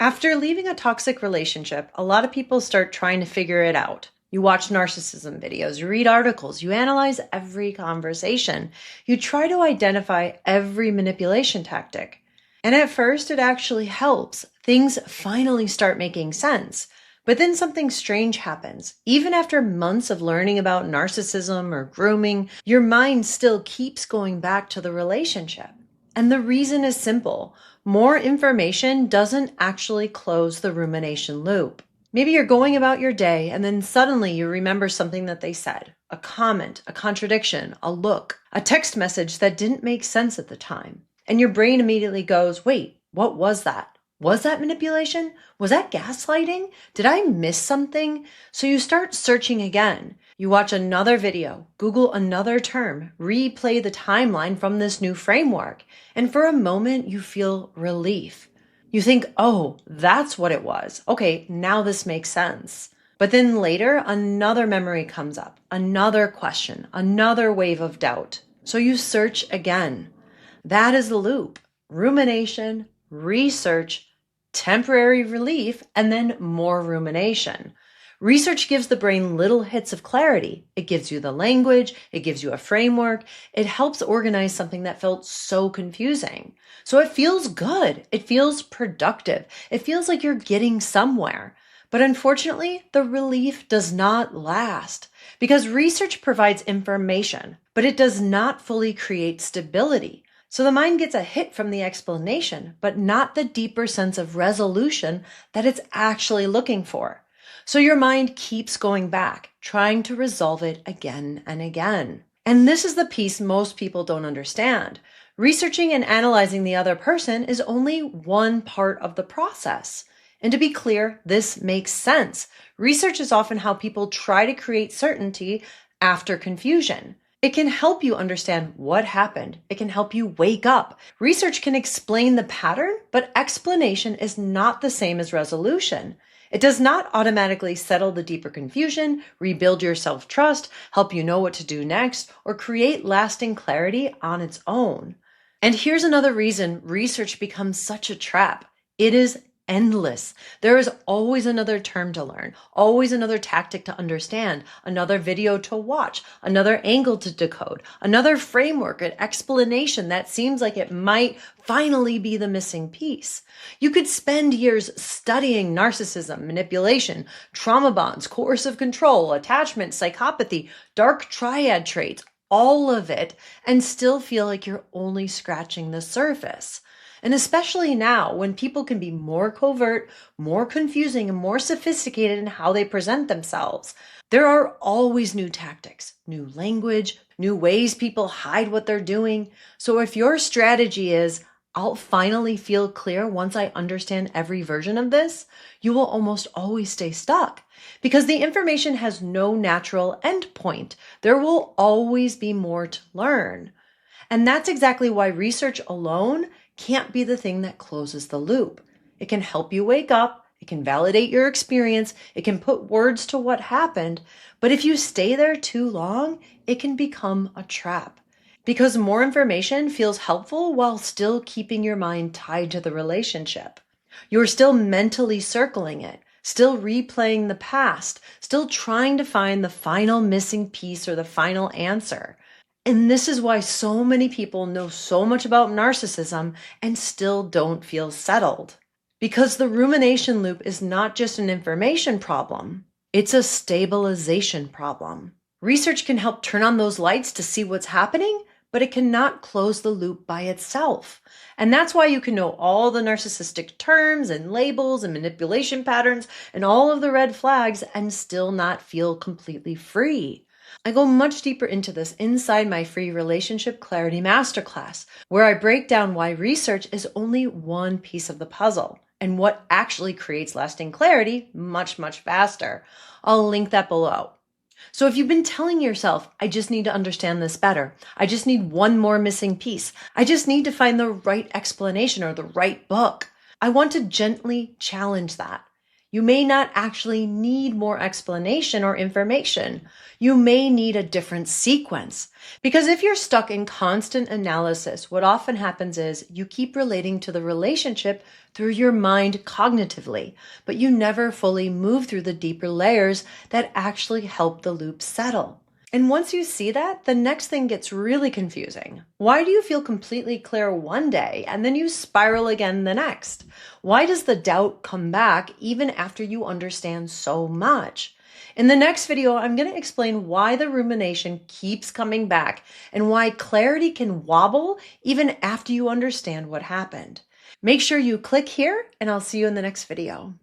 After leaving a toxic relationship, a lot of people start trying to figure it out. You watch narcissism videos, you read articles, you analyze every conversation. You try to identify every manipulation tactic. And at first, it actually helps. Things finally start making sense. But then something strange happens. Even after months of learning about narcissism or grooming, your mind still keeps going back to the relationship. And the reason is simple. More information doesn't actually close the rumination loop. Maybe you're going about your day and then suddenly you remember something that they said, a comment, a contradiction, a look, a text message that didn't make sense at the time. And your brain immediately goes, wait, what was that? Was that manipulation? Was that gaslighting? Did I miss something? So you start searching again. You watch another video, Google another term, replay the timeline from this new framework, and for a moment you feel relief. You think, oh, that's what it was. Okay, now this makes sense. But then later, another memory comes up, another question, another wave of doubt. So you search again. That is the loop. Rumination, research, temporary relief, and then more rumination. Research gives the brain little hits of clarity. It gives you the language. It gives you a framework. It helps organize something that felt so confusing. So it feels good. It feels productive. It feels like you're getting somewhere. But unfortunately, the relief does not last because research provides information, but it does not fully create stability. So the mind gets a hit from the explanation, but not the deeper sense of resolution that it's actually looking for. So your mind keeps going back, trying to resolve it again and again. And this is the piece most people don't understand. Researching and analyzing the other person is only one part of the process. And to be clear, this makes sense. Research is often how people try to create certainty after confusion. It can help you understand what happened. It can help you wake up. Research can explain the pattern, but explanation is not the same as resolution. It does not automatically settle the deeper confusion, rebuild your self-trust, help you know what to do next, or create lasting clarity on its own. And here's another reason research becomes such a trap. It is endless. There is always another term to learn, always another tactic to understand, another video to watch, another angle to decode, another framework, an explanation that seems like it might finally be the missing piece. You could spend years studying narcissism, manipulation, trauma bonds, coercive control, attachment, psychopathy, dark triad traits, all of it, and still feel like you're only scratching the surface. And especially now when people can be more covert, more confusing, and more sophisticated in how they present themselves, there are always new tactics, new language, new ways people hide what they're doing. So if your strategy is, I'll finally feel clear once I understand every version of this, you will almost always stay stuck because the information has no natural endpoint. There will always be more to learn. And that's exactly why research alone can't be the thing that closes the loop. It can help you wake up. It can validate your experience. It can put words to what happened. But if you stay there too long, it can become a trap. Because more information feels helpful while still keeping your mind tied to the relationship. You're still mentally circling it, still replaying the past, still trying to find the final missing piece or the final answer. And this is why so many people know so much about narcissism and still don't feel settled. Because the rumination loop is not just an information problem, it's a stabilization problem. Research can help turn on those lights to see what's happening, but it cannot close the loop by itself. And that's why you can know all the narcissistic terms and labels and manipulation patterns and all of the red flags and still not feel completely free. I go much deeper into this inside my free Relationship Clarity Masterclass, where I break down why research is only one piece of the puzzle and what actually creates lasting clarity much, much faster. I'll link that below. So if you've been telling yourself, I just need to understand this better, I just need one more missing piece, I just need to find the right explanation or the right book, I want to gently challenge that. You may not actually need more explanation or information. You may need a different sequence. Because if you're stuck in constant analysis, what often happens is you keep relating to the relationship through your mind cognitively, but you never fully move through the deeper layers that actually help the loop settle. And once you see that, the next thing gets really confusing. Why do you feel completely clear one day and then you spiral again the next? Why does the doubt come back even after you understand so much? In the next video, I'm going to explain why the rumination keeps coming back and why clarity can wobble even after you understand what happened. Make sure you click here and I'll see you in the next video.